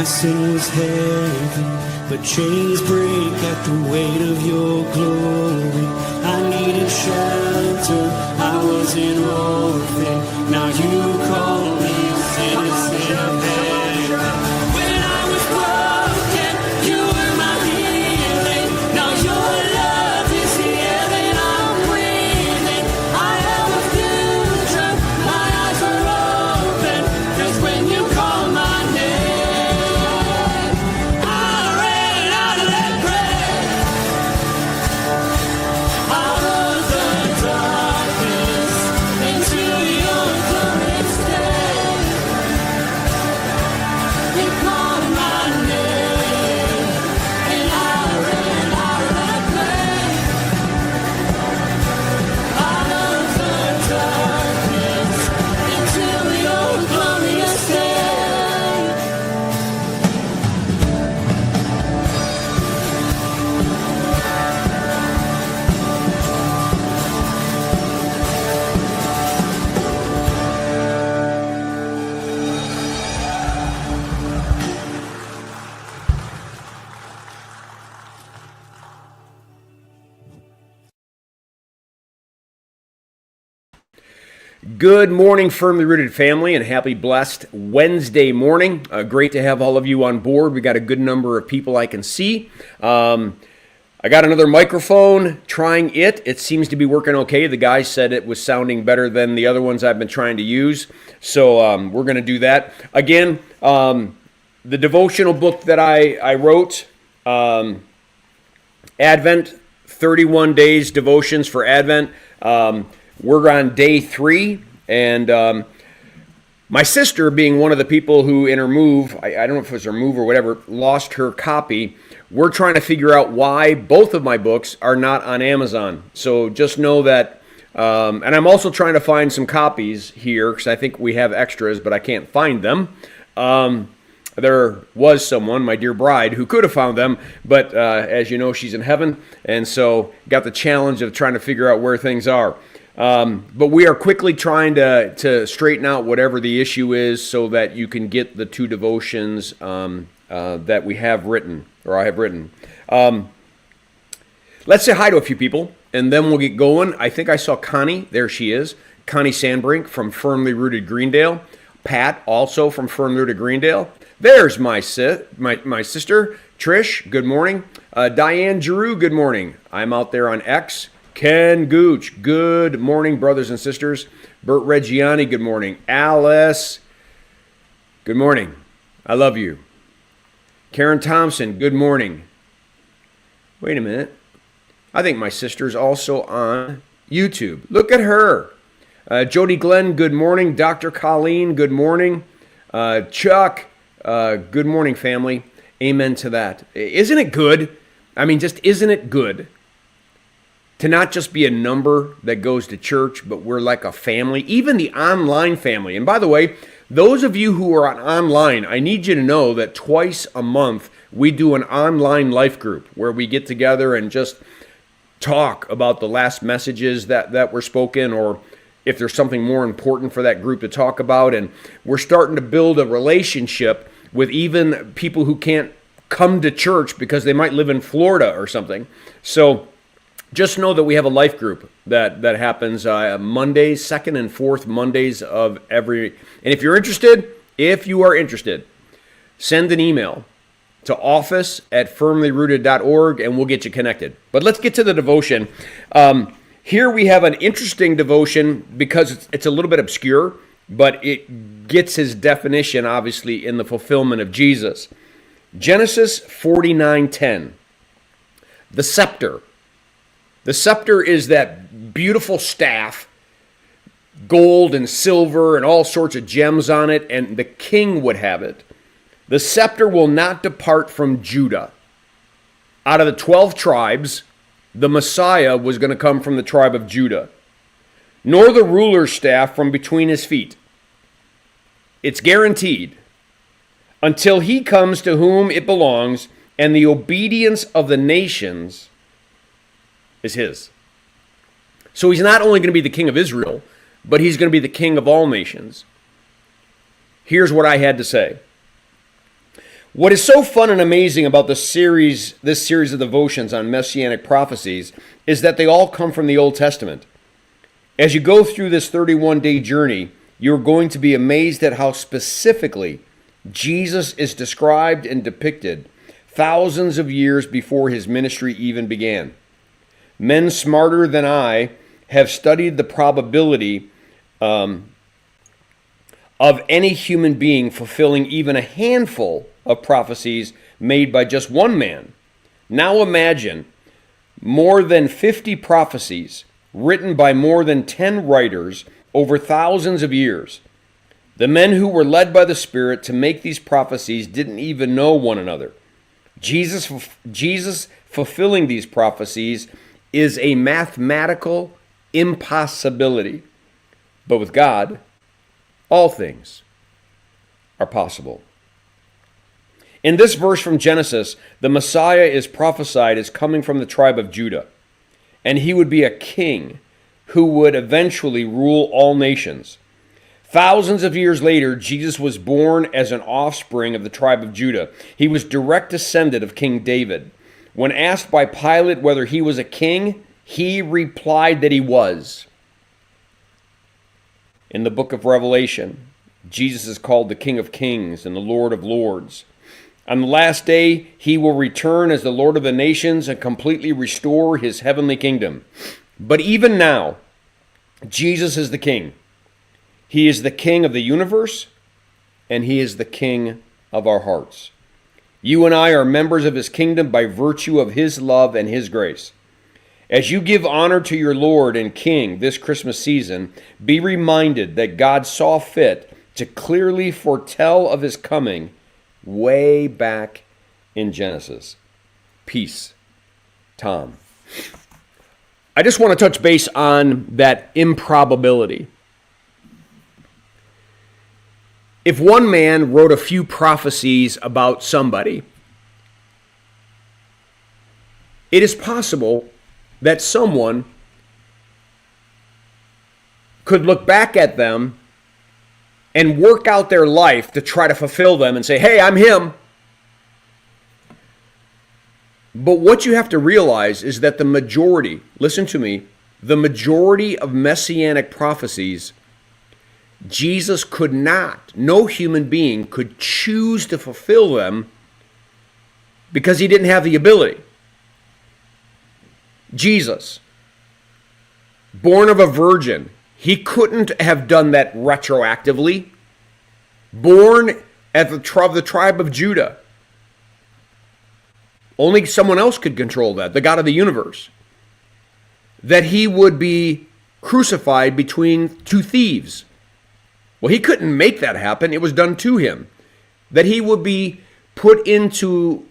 My sin was heavy, but chains break at the weight of your glory. I needed shelter, I was an orphan. Now you call me citizen of heaven. When I was broken, you were my healing. Now your love is the air that I'm breathing. I have a future, my eyes are open. 'Cause when you call my name, I ran out of that grave, out of the darkness, into your glorious day. You called my name, and I ran out of that grave, out of the darkness, into your glorious day. Good morning, Firmly Rooted family, and happy blessed Wednesday morning. Great to have all of you on board. We got a good number of people I can see. I got another microphone, trying it. It seems to be working okay. The guy said it was sounding better than the other ones I've been trying to use. So we're going to do that. Again, the devotional book that I wrote, Advent, 31 Days Devotions for Advent. We're on day 3, and my sister, being one of the people who in her move, I don't know if it was her move or whatever, lost her copy. We're trying to figure out why both of my books are not on Amazon. So just know that, and I'm also trying to find some copies here, because I think we have extras, but I can't find them. There was someone, my dear bride, who could have found them, but as you know, she's in heaven, and so got the challenge of trying to figure out where things are. But we are quickly trying to straighten out whatever the issue is so that you can get the 2 devotions that we have written, or I have written. Let's say hi to a few people, and then we'll get going. I think I saw Connie. There she is. Connie Sandbrink from Firmly Rooted Greendale. Pat, also from Firmly Rooted Greendale. There's my sister, Trish. Good morning. Diane Giroux, good morning. I'm out there on X. Ken Gooch, good morning, brothers and sisters. Bert Reggiani, good morning. Alice, good morning. I love you. Karen Thompson, good morning. Wait a minute. I think my sister's also on YouTube. Look at her. Jody Glenn, good morning. Dr. Colleen, good morning. Chuck, good morning, family. Amen to that. Isn't it good? I mean, just isn't it good to not just be a number that goes to church, but we're like a family, even the online family. And by the way, those of you who are online, I need you to know that twice a month we do an online life group where we get together and just talk about the last messages that were spoken, or if there's something more important for that group to talk about. And we're starting to build a relationship with even people who can't come to church because they might live in Florida or something. So just know that we have a life group that happens Mondays, 2nd and 4th Mondays of every. And if you are interested, send an email to office@firmlyrooted.org and we'll get you connected. But let's get to the devotion. Here we have an interesting devotion because it's a little bit obscure, but it gets his definition, obviously, in the fulfillment of Jesus. Genesis 49:10. The scepter. The scepter is that beautiful staff, gold and silver and all sorts of gems on it, and the king would have it. The scepter will not depart from Judah. Out of the 12 tribes, the Messiah was going to come from the tribe of Judah, nor the ruler's staff from between his feet. It's guaranteed until he comes to whom it belongs, and the obedience of the nations is his. So he's not only going to be the king of Israel, but he's going to be the king of all nations. Here's what I had to say. What is so fun and amazing about this series of devotions on messianic prophecies is that they all come from the Old Testament. As you go through this 31-day journey, you're going to be amazed at how specifically Jesus is described and depicted thousands of years before his ministry even began. Men smarter than I have studied the probability of any human being fulfilling even a handful of prophecies made by just one man. Now imagine more than 50 prophecies written by more than 10 writers over thousands of years. The men who were led by the Spirit to make these prophecies didn't even know one another. Jesus fulfilling these prophecies is a mathematical impossibility. But with God, all things are possible. In this verse from Genesis, the Messiah is prophesied as coming from the tribe of Judah, and he would be a king who would eventually rule all nations. Thousands of years later, Jesus was born as an offspring of the tribe of Judah. He was direct descendant of King David. When asked by Pilate whether he was a king, he replied that he was. In the book of Revelation, Jesus is called the King of Kings and the Lord of Lords. On the last day, he will return as the Lord of the nations and completely restore his heavenly kingdom. But even now, Jesus is the King. He is the King of the universe, and he is the King of our hearts. You and I are members of his kingdom by virtue of his love and his grace. As you give honor to your Lord and King this Christmas season, be reminded that God saw fit to clearly foretell of his coming way back in Genesis. Peace, Tom. I just want to touch base on that improbability. If one man wrote a few prophecies about somebody, it is possible that someone could look back at them and work out their life to try to fulfill them and say, hey, I'm him. But what you have to realize is that the majority, listen to me, the majority of messianic prophecies, Jesus could not, no human being could choose to fulfill them because he didn't have the ability. Jesus, born of a virgin, he couldn't have done that retroactively. Born at the tribe of Judah, only someone else could control that, the God of the universe. That he would be crucified between two thieves. Well, he couldn't make that happen. It was done to him. That he would be put into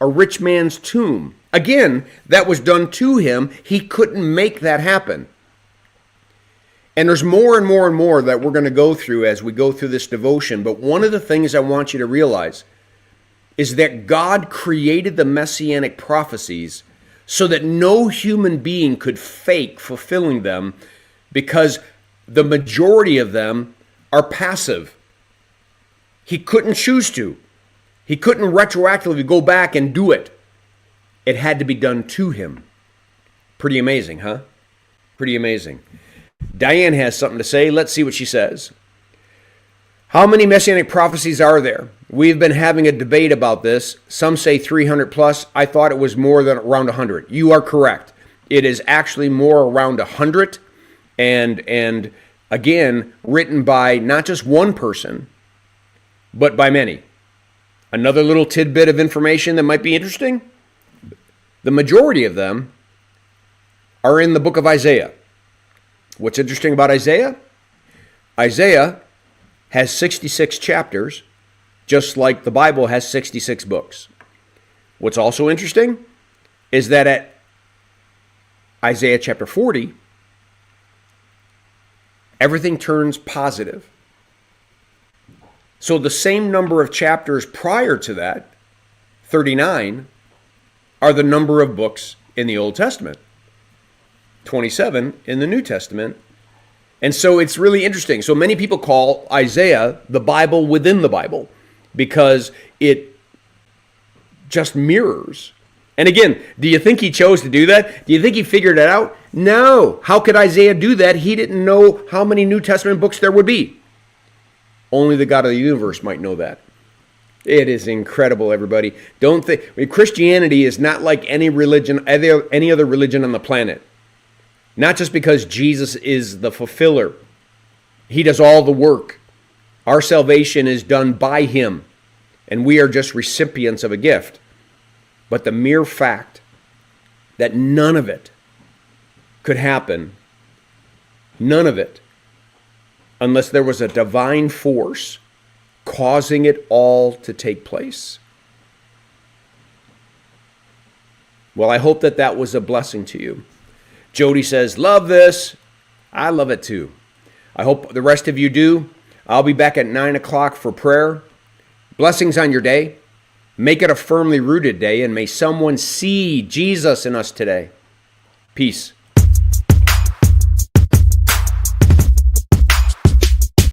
a rich man's tomb. Again, that was done to him. He couldn't make that happen. And there's more and more and more that we're going to go through as we go through this devotion. But one of the things I want you to realize is that God created the messianic prophecies so that no human being could fake fulfilling them, because the majority of them are passive. He couldn't choose to. He couldn't retroactively go back and do it. It had to be done to him. Pretty amazing, huh? Pretty amazing. Diane has something to say. Let's see what she says. How many messianic prophecies are there? We've been having a debate about this. Some say 300 plus. I thought it was more than around 100. You are correct. It is actually more around 100. And again, written by not just one person, but by many. Another little tidbit of information that might be interesting. The majority of them are in the book of Isaiah. What's interesting about Isaiah? Isaiah has 66 chapters, just like the Bible has 66 books. What's also interesting is that at Isaiah chapter 40, everything turns positive. So the same number of chapters prior to that, 39, are the number of books in the Old Testament. 27 in the New Testament. And so it's really interesting. So many people call Isaiah the Bible within the Bible because it just mirrors. And again, do you think he chose to do that? Do you think he figured it out? No. How could Isaiah do that? He didn't know how many New Testament books there would be. Only the God of the universe might know that. It is incredible, everybody. Don't think Christianity is not like any religion, any other religion on the planet. Not just because Jesus is the fulfiller. He does all the work. Our salvation is done by him, and we are just recipients of a gift. But the mere fact that none of it could happen, none of it, unless there was a divine force causing it all to take place. Well, I hope that that was a blessing to you. Jody says, love this. I love it too. I hope the rest of you do. I'll be back at 9 o'clock for prayer. Blessings on your day. Make it a firmly rooted day, and may someone see Jesus in us today. Peace.